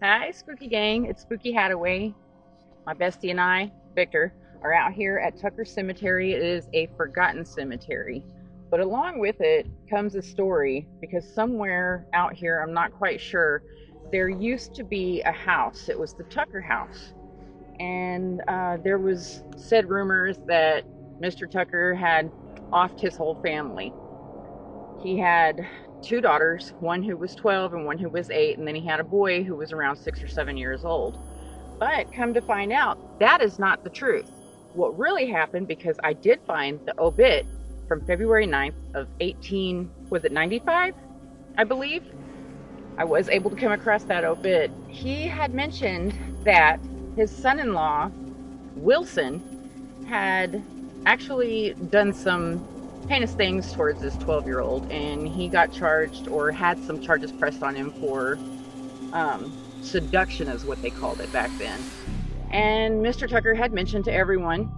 Hi, Spooky Gang. It's Spooky Hadaway. My bestie and I, Victor, are out here at Tucker Cemetery. It is a forgotten cemetery. But along with it comes a story because somewhere out here, I'm not quite sure, there used to be a house. It was the Tucker house. And there was said rumors that Mr. Tucker had offed his whole family. He had two daughters, one who was 12 and one who was 8, and then he had a boy who was around 6 or 7 years old. But come to find out, that is not the truth. What really happened, because I did find the obit from February 9th of 18, was it 95? I believe. I was able to come across that obit. He had mentioned that his son-in-law, Wilson, had actually done some heinous things towards this 12-year-old, and he got charged or had some charges pressed on him for seduction, is what they called it back then. And Mr. Tucker had mentioned to everyone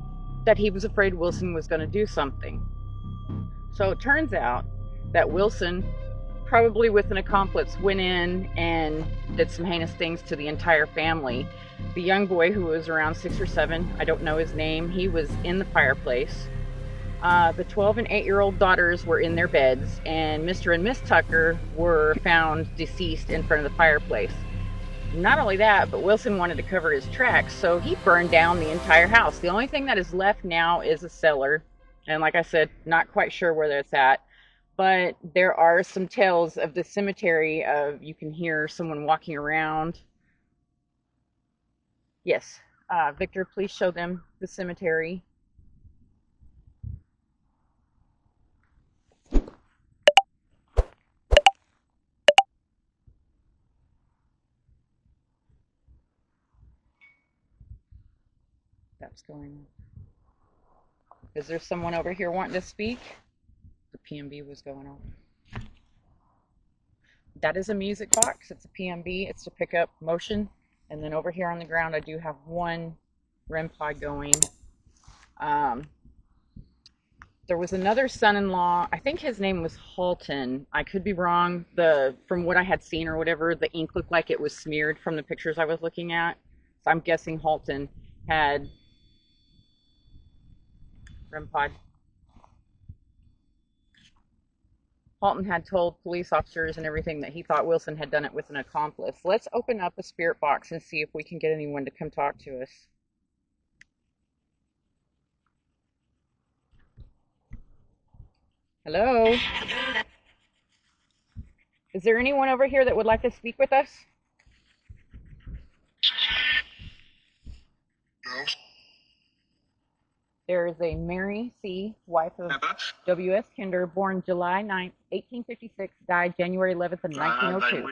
that he was afraid Wilson was going to do something. So it turns out that Wilson, probably with an accomplice, went in and did some heinous things to the entire family. The young boy, who was around 6 or 7, I don't know his name, he was in the fireplace. The 12 and 8-year-old daughters were in their beds, and Mr. and Miss Tucker were found deceased in front of the fireplace. Not only that, but Wilson wanted to cover his tracks, so he burned down the entire house. The only thing that is left now is a cellar, and like I said, not quite sure where that's at. But there are some tales of the cemetery of you can hear someone walking around. Yes, Victor, please show them the cemetery. That's going on. Is there someone over here wanting to speak? The PMB was going on. That is a music box. It's a PMB. It's to pick up motion. And then over here on the ground, I do have one REM pod going. Um, there was another son-in-law. I think his name was Halton. I could be wrong. From what I had seen or whatever, the ink looked like it was smeared from the pictures I was looking at. So I'm guessing Halton had REM pod. Halton had told police officers and everything that he thought Wilson had done it with an accomplice. Let's open up a spirit box and see if we can get anyone to come talk to us. Hello? Is there anyone over here that would like to speak with us? No. There is a Mary C., wife of W.S. Kinder, born July 9th, 1856, died January 11th of 1902.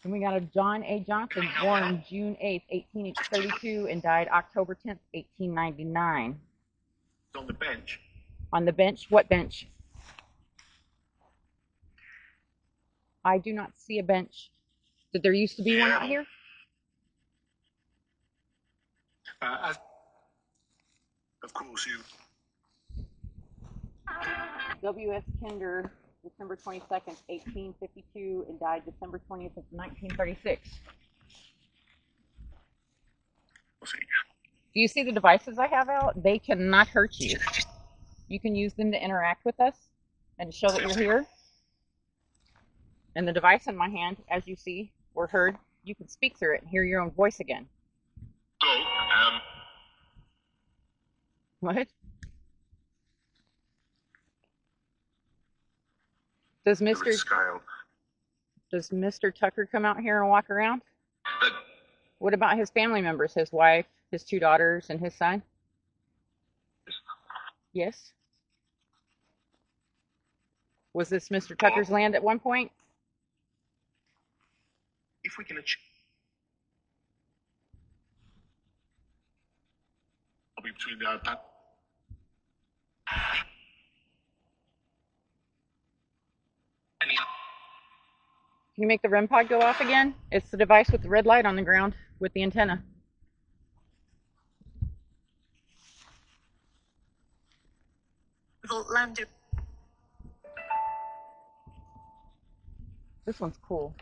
And we got a John A. Johnson, born June 8th, 1832, and died October 10th, 1899. On the bench. On the bench? What bench? I do not see a bench. Did there used to be one out here? Of course, you. W.S. Kinder, December 22nd, 1852, and died December 20th of 1936. Do you see the devices I have out? They cannot hurt you. You can use them to interact with us and to show that you're here. And the device in my hand, as you see or heard, you can speak through it and hear your own voice again. So, What? Does Mr. Tucker come out here and walk around? But What about his family members, his wife, his two daughters, and his son? Yes. Was this Mr. Tucker's land at one point? if we can achieve between the Can you make the REM pod go off again? It's the device with the red light on the ground with the antenna. This one's cool.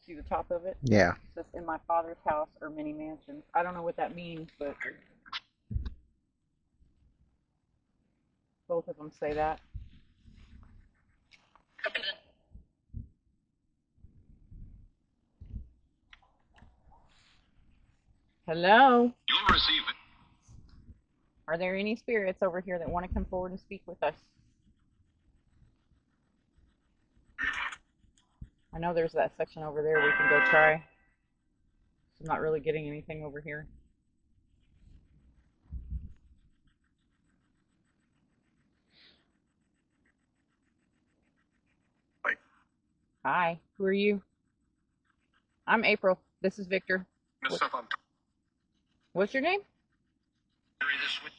See the top of it? Yeah. It says in my father's house or many mansions. I don't know what that means, but both of them say that. Hello? You'll receive it. Are there any spirits over here that want to come forward and speak with us? I know there's that section over there we can go try. I'm not really getting anything over here. Hi. Hi, who are you? I'm April. This is Victor. The stuff I'm What's your name? carry this with.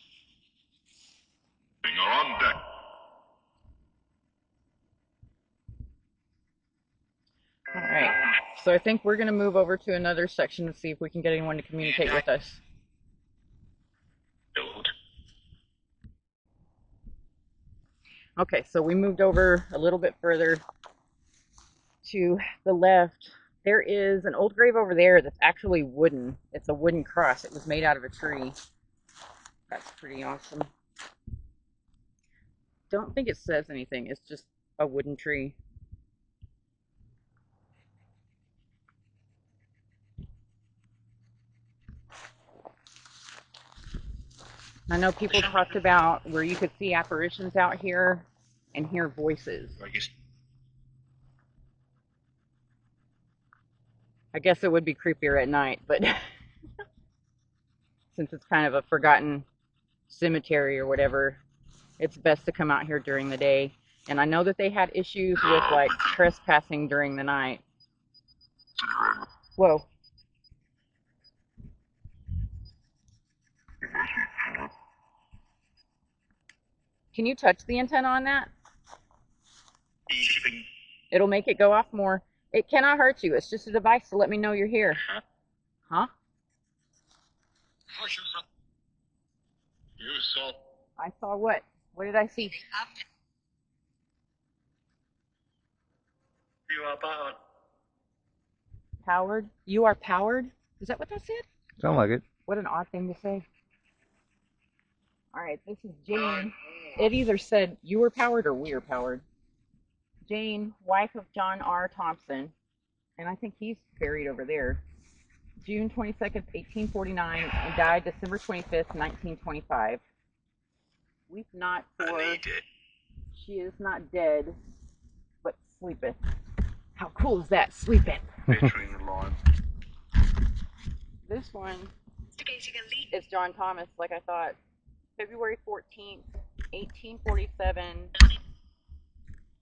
Are on deck. All right. So I think we're going to move over to another section and see if we can get anyone to communicate with us. Okay, so we moved over a little bit further to the left. There is an old grave over there that's actually wooden. It's a wooden cross. It was made out of a tree. That's pretty awesome. Don't think it says anything. It's just a wooden tree. I know people talked about where you could see apparitions out here and hear voices. I guess it would be creepier at night, but since it's kind of a forgotten cemetery or whatever, it's best to come out here during the day. And I know that they had issues with like trespassing during the night. Whoa. Can you touch the antenna on that? It'll make it go off more. It cannot hurt you. It's just a device to let me know you're here. Huh? You saw. I saw what? What did I see? You are powered. Powered? You are powered? Is that what that said? Sound like it. What an odd thing to say. All right, this is Jane. It either said you were powered or we are powered. Jane, wife of John R. Thompson, and I think he's buried over there. June 22nd, 1849, and died December 25th, 1925. Weep not for she is not dead, but sleepeth. How cool is that? Sleepeth. Featuring the line. This one is John Thomas, like I thought. February 14th, 1847.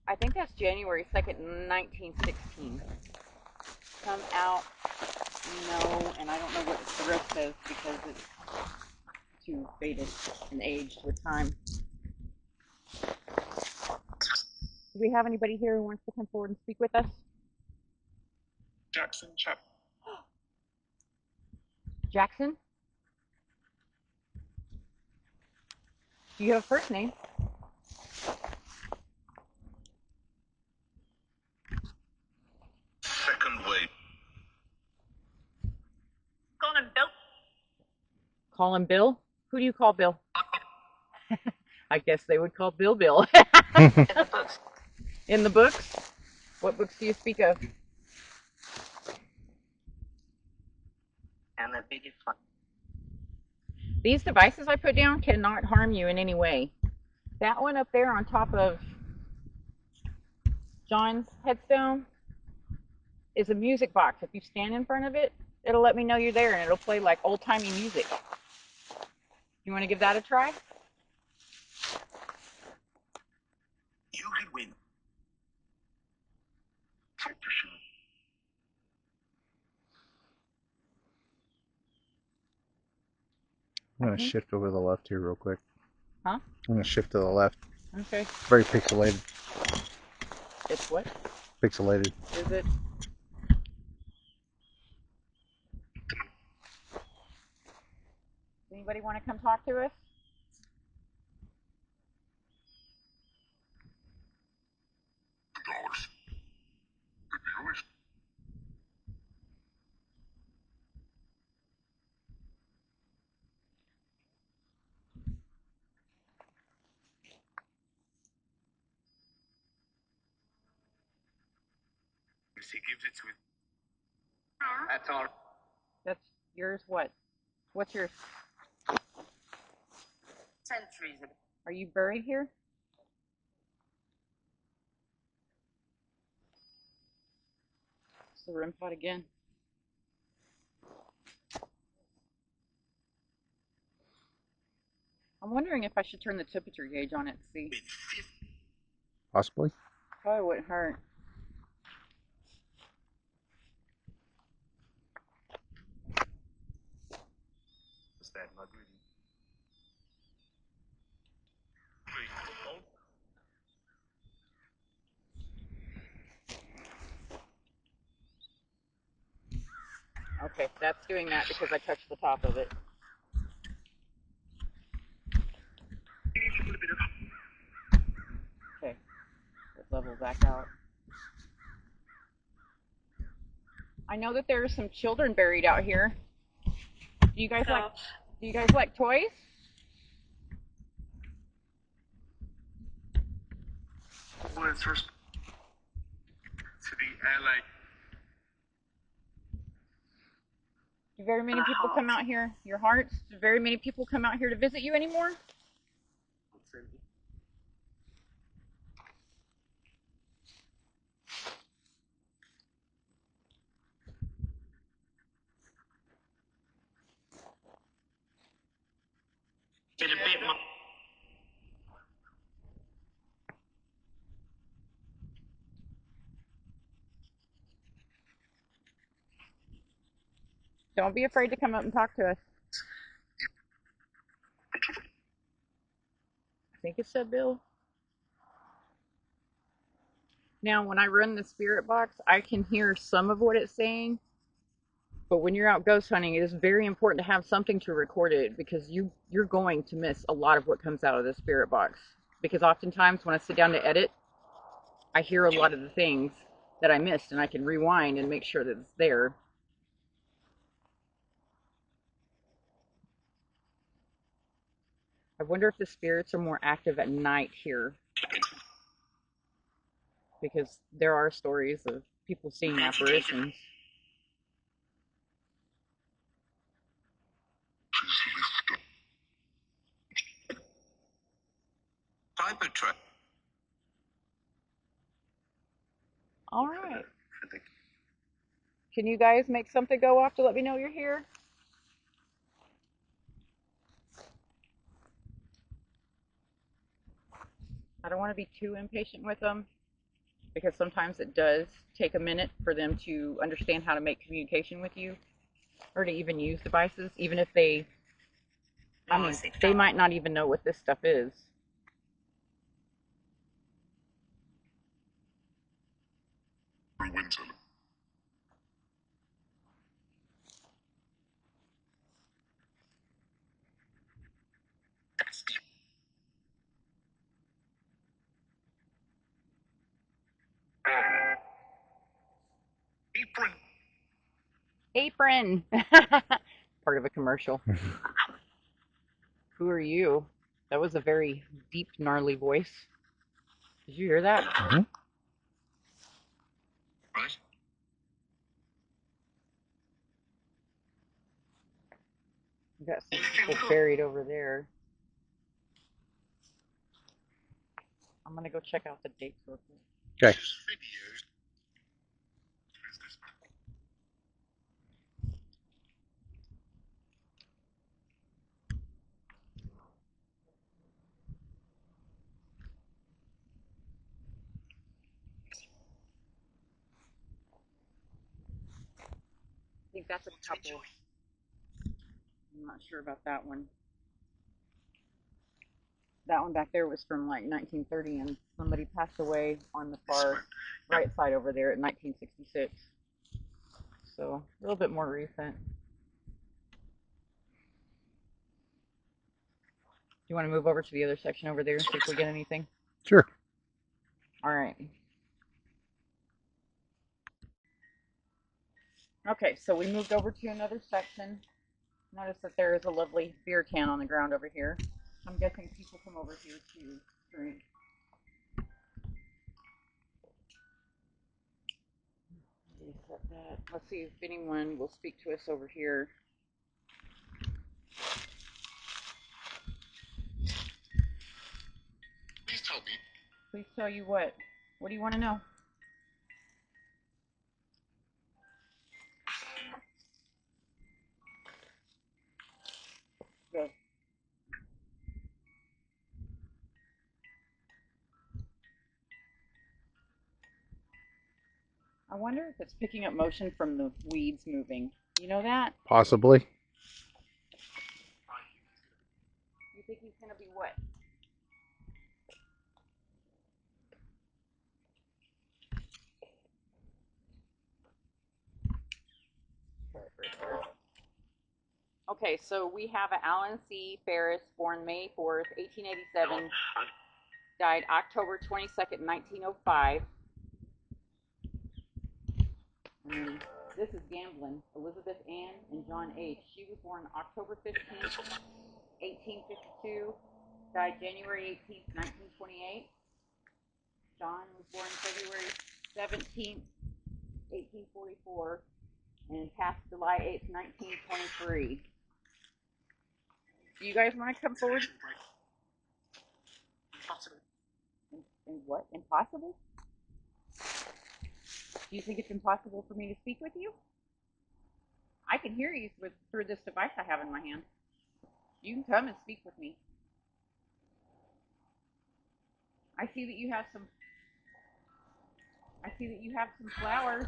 I think that's January 2nd, 1916. Come out, no, and I don't know what the rest says because it's too faded and aged with time. Do we have anybody here who wants to come forward and speak with us? Jackson Chap. Jackson? Do you have a first name? Second wave. Call him Bill. Call him Bill? Who do you call Bill? I guess they would call Bill Bill. In the books. In the books? What books do you speak of? And the biggest one. These devices I put down cannot harm you in any way. That one up there on top of John's headstone is a music box. If you stand in front of it, it'll let me know you're there and it'll play like old-timey music. You want to give that a try? You could win. For sure. I'm going to shift over to the left here real quick. Huh? I'm going to shift to the left. Okay. Very pixelated. It's what? Pixelated. Is it? Anybody want to come talk to us? $2. $50. he gives it to his. That's all. That's yours. What? What's yours? Centuries ago. Are you buried here? It's the REM pod again. I'm wondering if I should turn the temperature gauge on it and see. Possibly. Probably wouldn't hurt. What's that, Margaret? Okay, that's doing that because I touched the top of it. Okay, let's level back out. I know that there are some children buried out here. Do you guys like toys? Influencers to the LA. Do very many people come out here? Your hearts? Do very many people come out here to visit you anymore? Get a bit more. Don't be afraid to come up and talk to us. I think it said Bill. Now, when I run the spirit box, I can hear some of what it's saying. But when you're out ghost hunting, it is very important to have something to record it because you're going to miss a lot of what comes out of the spirit box. Because oftentimes when I sit down to edit, I hear a lot of the things that I missed and I can rewind and make sure that it's there. I wonder if the spirits are more active at night here. Because there are stories of people seeing apparitions. Cybertruck. All right. Can you guys make something go off to let me know you're here? I don't want to be too impatient with them because sometimes it does take a minute for them to understand how to make communication with you or to even use devices, even if they might not even know what this stuff is. Apron. Part of a commercial. Who are you? That was a very deep, gnarly voice. Did you hear that? Mm-hmm. Right. We got some people buried over there. I'm gonna go check out the dates real quick. Okay. I think that's a couple. I'm not sure about that one. That one back there was from like 1930, and somebody passed away on the far right side over there in 1966. So a little bit more recent. Do you want to move over to the other section over there and see if we get anything? Sure. All right. Okay, so we moved over to another section. Notice that there is a lovely beer can on the ground over here. I'm guessing people come over here to drink. Reset that. Let's see if anyone will speak to us over here. Please tell me. Please tell you what? What do you want to know? Go. I wonder if it's picking up motion from the weeds moving. You know that? Possibly. You think he's going to be what? Okay, so we have a Alan C. Ferris, born May 4th, 1887, died October 22nd, 1905. And this is gambling. Elizabeth Ann and John H. She was born October 15th, 1852, died January 18th, 1928. John was born February 17th, 1844, and passed July 8th, 1923. Do you guys want to come forward? And what? Impossible? Do you think it's impossible for me to speak with you? I can hear you through this device I have in my hand. You can come and speak with me. I see that you have some flowers.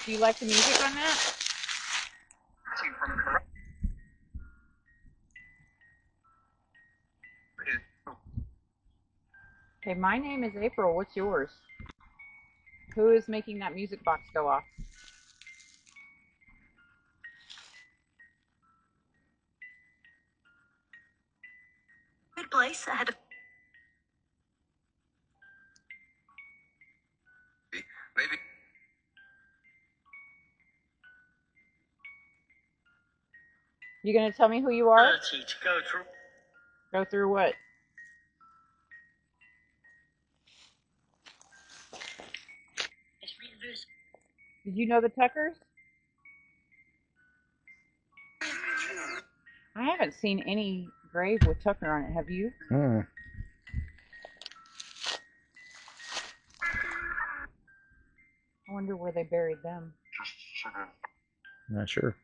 Do you like the music on that? Okay, my name is April. What's yours? Who is making that music box go off? Good place. I had a Maybe. You gonna tell me who you are? 30 to go through. Go through what? Did you know the Tuckers? I haven't seen any grave with Tucker on it. Have you? I wonder where they buried them. Not sure.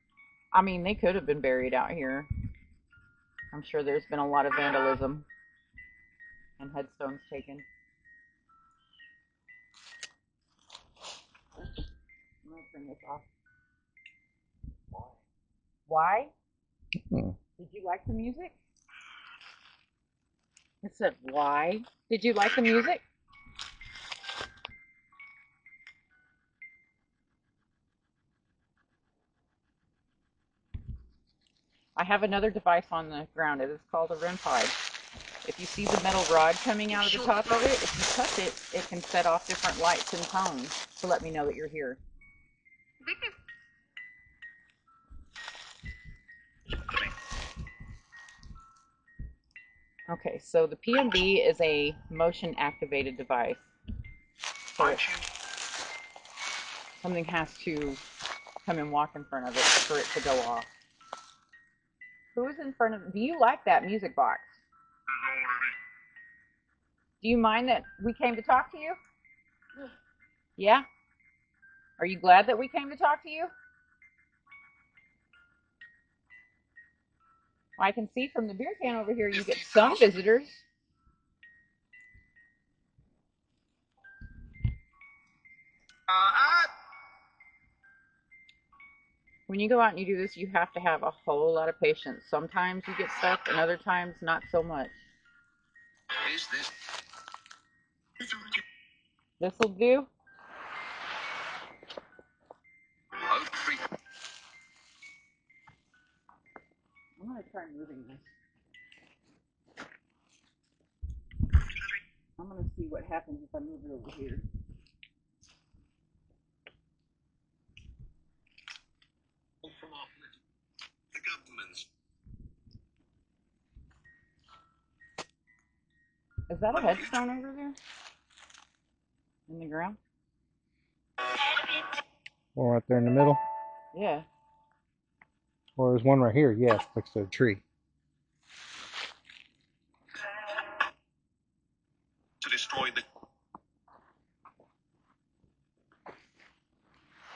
I mean, they could have been buried out here. I'm sure there's been a lot of vandalism and headstones taken. I'm going to turn this off. Why? Did you like the music? It said, why? Did you like the music? I have another device on the ground. It is called a REM pod. If you see the metal rod coming out of the top of it, if you touch it, it can set off different lights and tones to let me know that you're here. Okay, so the PMB is a motion activated device. So something has to come and walk in front of it for it to go off. Who's in front of? Do you like that music box? Do you mind that we came to talk to you? Yeah? Are you glad that we came to talk to you? Well, I can see from the beer can over here you get some visitors. When you go out and you do this, you have to have a whole lot of patience. Sometimes you get stuck, and other times not so much. Is this? This'll do. Oh, free. I'm going to try moving this. I'm going to see what happens if I move it over here. From the government's. Is that a headstone over there? In the ground? Or right there in the middle. Yeah. Or there's one right here, yes, next to the tree. To destroy the.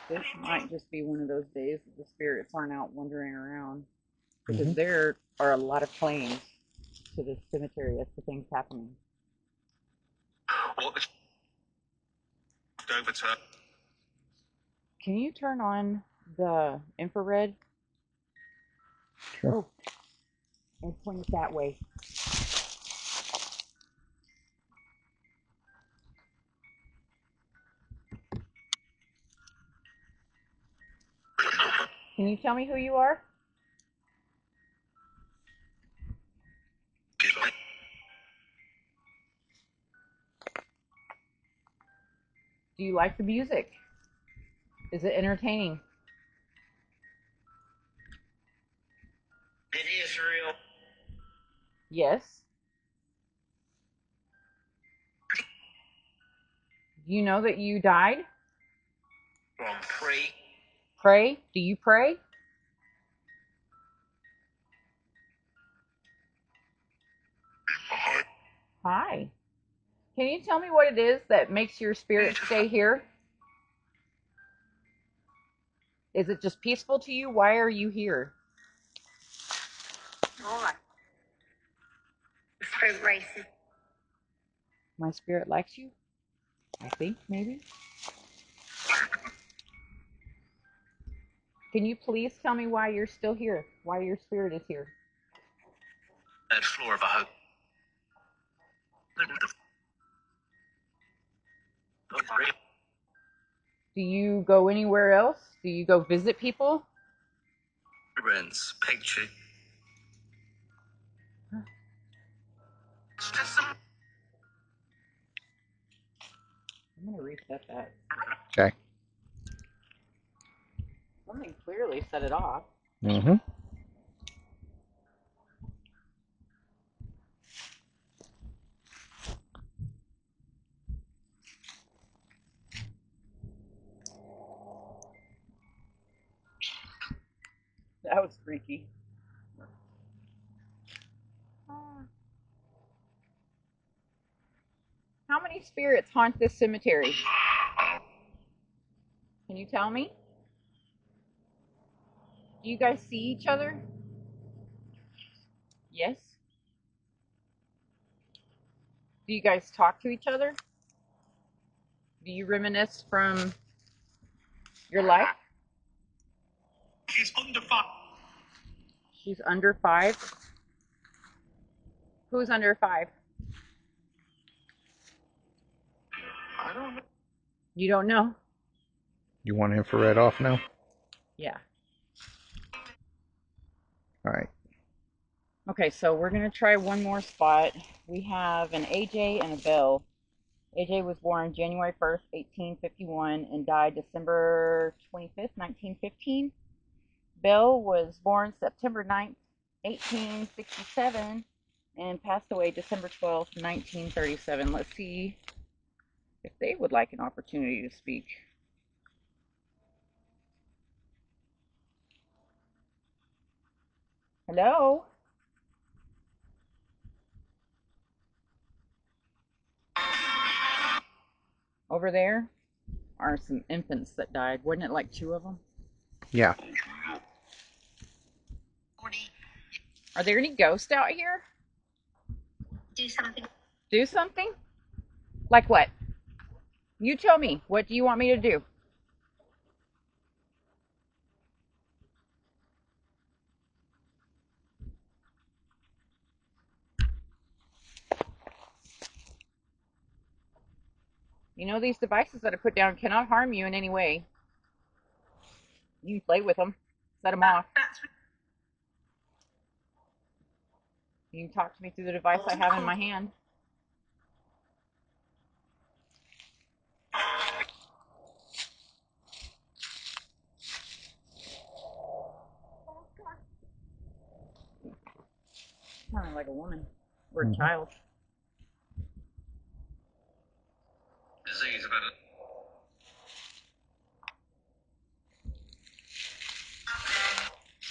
This might just be one of those days that the spirits aren't out wandering around. Because there are a lot of claims to this cemetery as to things happening. What the. Over to. Can you turn on the infrared? Sure. Oh, and point it that way. Can you tell me who you are? Do you like the music? Is it entertaining? It is real. Yes. Do you know that you died? From free. Pray? Do you pray? Hi. Can you tell me what it is that makes your spirit stay here? Is it just peaceful to you? Why are you here? Fruit races. My spirit likes you? I think, maybe. Can you please tell me why you're still here? Why your spirit is here? Third floor of a hotel. Do you go anywhere else? Do you go visit people? Rents, picture. I'm going to reset that. Okay. Something clearly set it off. Mm-hmm. That was freaky. How many spirits haunt this cemetery? Can you tell me? Do you guys see each other? Yes. Do you guys talk to each other? Do you reminisce from your life? She's under fire. She's under 5. Who's under 5? I don't know. You don't know? You want infrared off now? Yeah. All right. Okay, so we're going to try one more spot. We have an AJ and a Bill. AJ was born January 1st, 1851, and died December 25th, 1915. Bill was born September 9th, 1867, and passed away December 12th, 1937. Let's see if they would like an opportunity to speak. Hello? Over there are some infants that died. Wasn't it like 2 of them? Yeah. Are there any ghosts out here? Do something. Do something? Like what? You tell me. What do you want me to do? You know, these devices that I put down cannot harm you in any way. You can play with them. Set them off. You can talk to me through the device I have in my hand. Sounding like a woman or a child.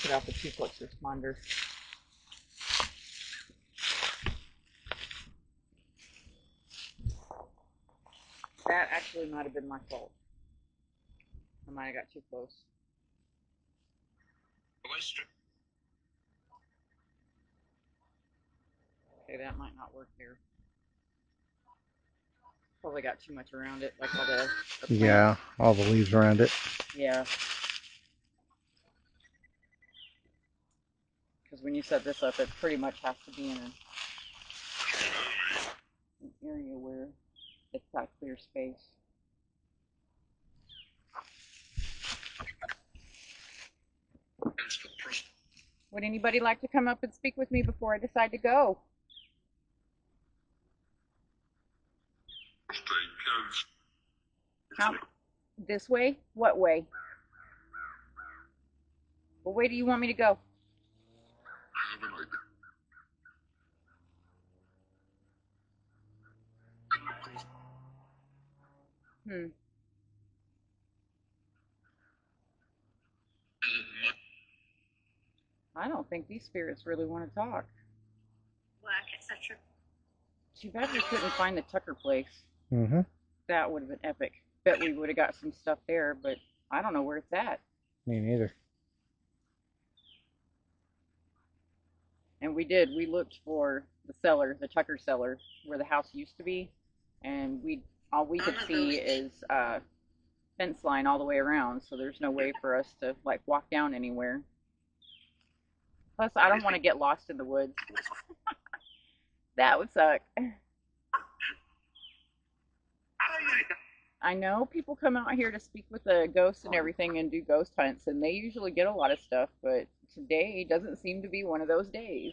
Put out the 2-foot responder. That actually might have been my fault. I might have got too close. Okay, that might not work here. Probably got too much around it, like all the Yeah, all the leaves around it. Yeah. Because when you set this up, it pretty much has to be in an area where it's got clear space. Would anybody like to come up and speak with me before I decide to go? How? This way? What way? What way do you want me to go? I don't think these spirits really want to talk. Work, etc. Too bad we couldn't find the Tucker place. Mm-hmm. That would have been epic. Bet we would have got some stuff there, but I don't know where it's at. Me neither. And we did. We looked for the cellar, the Tucker cellar, where the house used to be, and all we could see is fence line all the way around. So there's no way for us to like walk down anywhere. Plus, I don't want to get lost in the woods. That would suck. I know people come out here to speak with the ghosts and everything and do ghost hunts, and they usually get a lot of stuff, but today doesn't seem to be one of those days.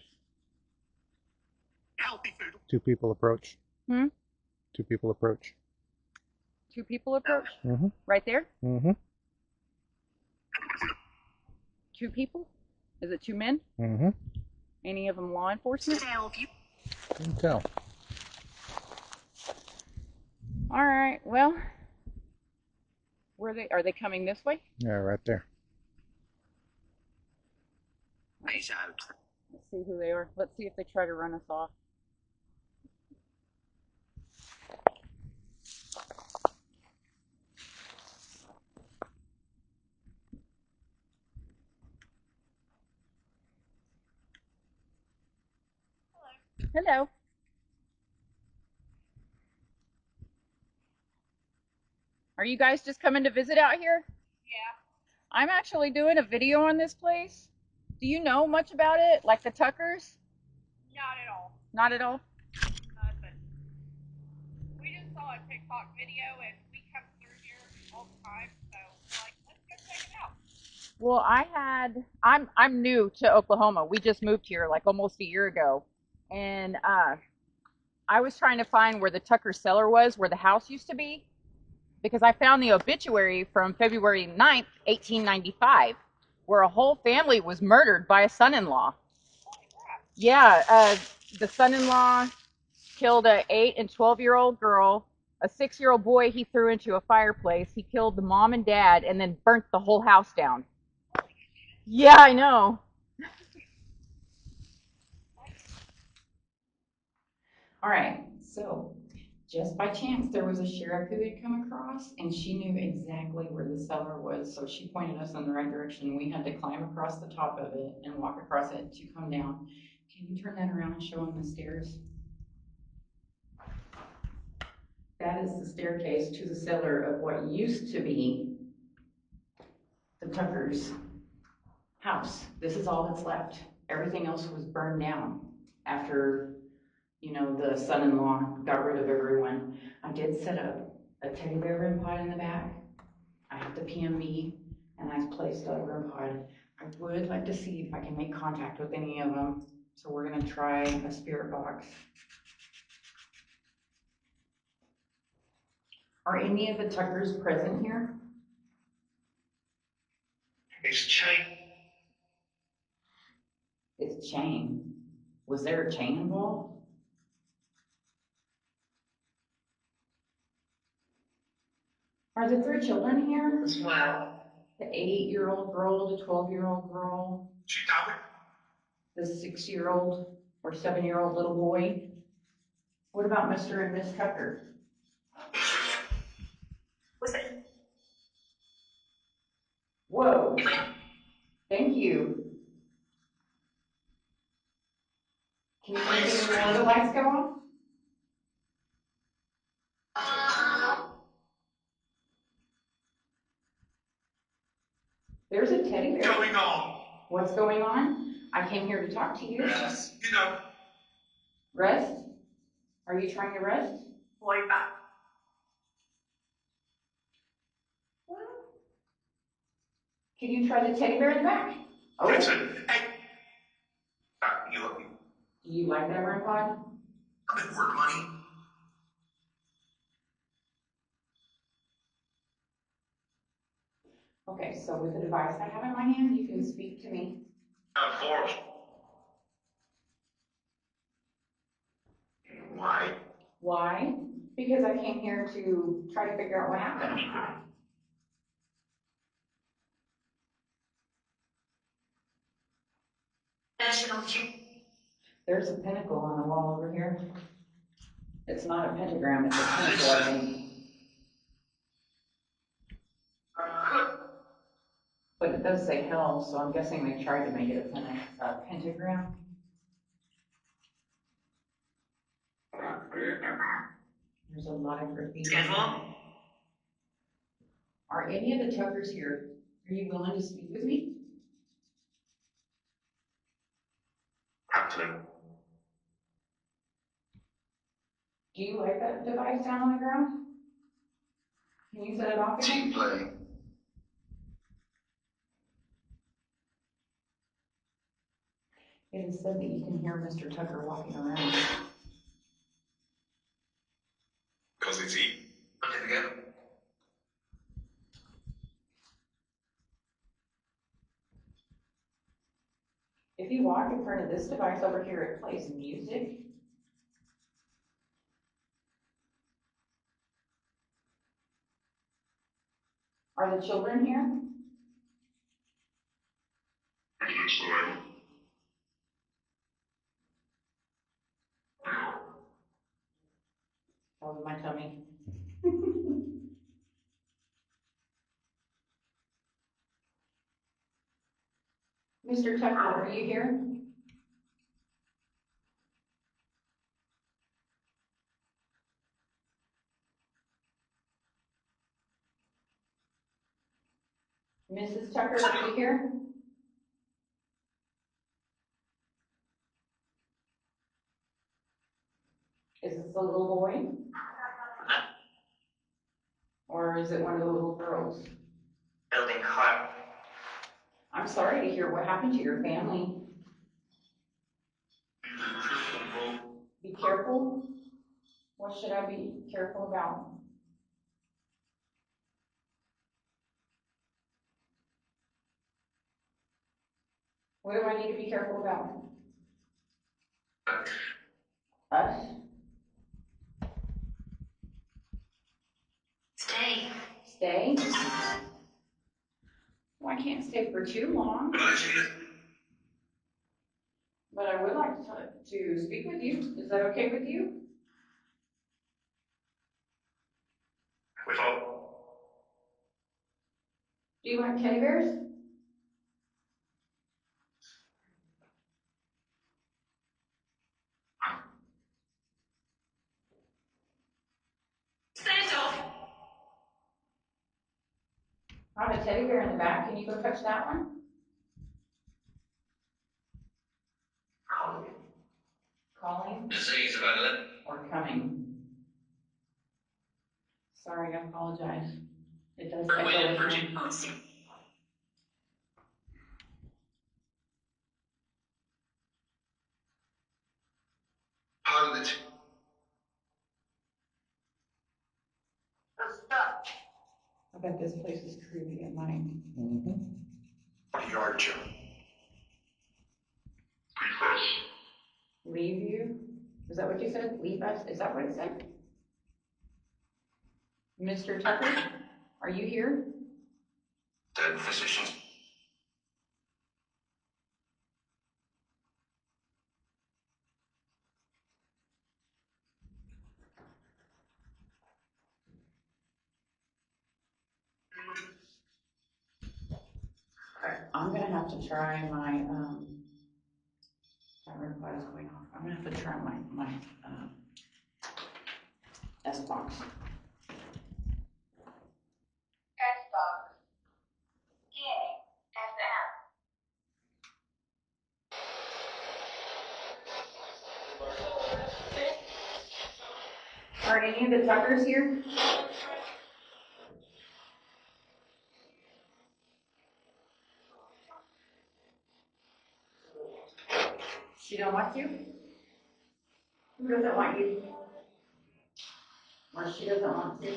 Healthy food. 2 people approach. 2 people approach. 2 people approach? Mm-hmm. Right there? Mm-hmm. 2 people? Is it 2 men? Mm-hmm. Any of them law enforcement? Couldn't tell. All right, well, are they coming this way? Yeah, right there. He's out. Let's see who they are. Let's see if they try to run us off. Hello. Are you guys just coming to visit out here? Yeah, I'm actually doing a video on this place. Do you know much about it? Like the Tuckers? not at all. Not at all? Nothing. We just saw a TikTok video and we come through here all the time, so we're like, let's go check it out. Well, I'm new to Oklahoma. We just moved here like almost a year ago. And I was trying to find where the Tucker cellar was, where the house used to be, because I found the obituary from February 9th, 1895, where a whole family was murdered by a son-in-law. Yeah, the son-in-law killed an 8 and 12-year-old girl, a 6-year-old boy he threw into a fireplace. He killed the mom and dad and then burnt the whole house down. Yeah, I know. All right, so just by chance, there was a sheriff who had come across, and she knew exactly where the cellar was, so she pointed us in the right direction. We had to climb across the top of it and walk across it to come down. Can you turn that around and show them the stairs? That is the staircase to the cellar of what used to be the Tucker's house. This is all that's left. Everything else was burned down after, you know, the son-in-law got rid of everyone. I did set up a teddy bear REM pod in the back. I have the PMB, and I placed a REM pod. I would like to see if I can make contact with any of them. So we're gonna try a spirit box. Are any of the Tuckers present here? It's chain. It's chain. Was there a chain involved? Are the 3 children here? As well. The 8-year-old girl, the 12-year-old girl, She died. the 6-year-old or 7-year-old little boy. What about Mr. and Miss Tucker? What's that? Whoa. Thank you. Can you make any more of the lights go on? There's a teddy bear. Going on? What's going on? I came here to talk to you. Yes. You know. Rest? Are you trying to rest? Boy back. Can you try the teddy bear in the back? Oh. Listen. Hey. You Do you like that, Grandpa? I've been work money. Okay, so with the device I have in my hand, you can speak to me. Of course. Why? Why? Because I came here to try to figure out what happened. There's a pinnacle on the wall over here. It's not a pentagram, it's a pinnacle, I think. But it does say hell, so I'm guessing they tried to make it a pentagram. There's a lot of graffiti. Schedule? Are any of the Tuckers here? Are you willing to speak with me? Captain. Do you like that device down on the ground? Can you set it off again? Team play. It is said that you can hear Mr. Tucker walking around. Because it's eat. Okay, again. If you walk in front of this device over here, it plays music. Are the children here? That was my tummy. Mr. Tucker, are you here? Mrs. Tucker, are you here? Is this a little boy? Or is it one of the little girls? Building hot. I'm sorry to hear what happened to your family. Be careful. What should I be careful about? What do I need to be careful about? Us? Stay. Stay? Well, I can't stay for too long, but I would like to speak with you. Is that okay with you? With all. Do you like teddy bears? Stand off. I have a teddy bear in the back. Can you go touch that one? Calling Disease about 11. or coming? Sorry, I apologize. It does echo Waiting for again. you. Pilot. I bet this place is creepy at night. Yard job. Leave you? Is that what you said? Leave us? Is that what it said? Mr. Tucker, are you here? Dead physicians. I'm gonna have to try my, I don't know what is going on. I'm gonna have to try my S-Box. Xbox. Gaming. FM. Are any of the Tuckers here? She don't want you? Who doesn't want you? Or she doesn't want to?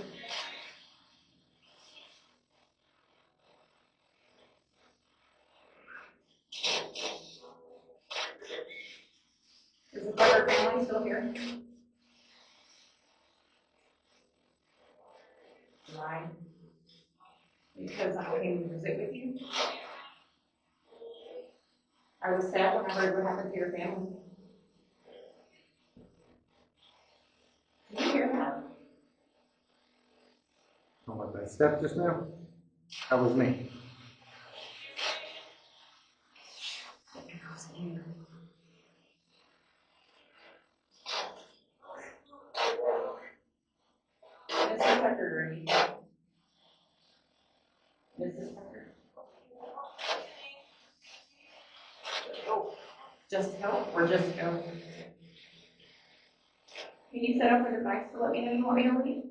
Is the Tucker family still here? Right. Because I came to visit with you. I was sad when I heard what happened to your family. Did you hear that? Oh, what, that step just now? That was me. It was you. Mrs. Tucker, are you? Mrs. Tucker. Just help or just go? Can you set up a device to let me know you want me to leave?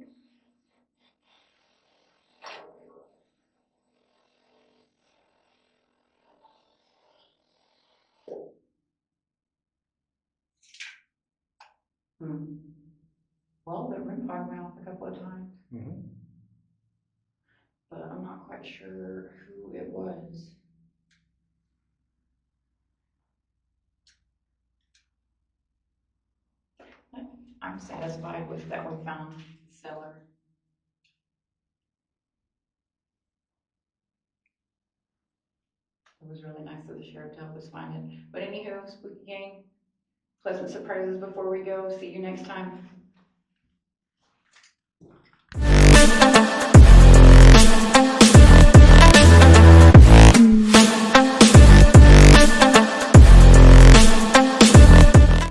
Well, the ring pod went off a couple of times, but I'm not quite sure who it was. I'm satisfied with that we found the cellar. It was really nice of the sheriff to help us find it. But anywho, spooky gang, pleasant surprises before we go. See you next time.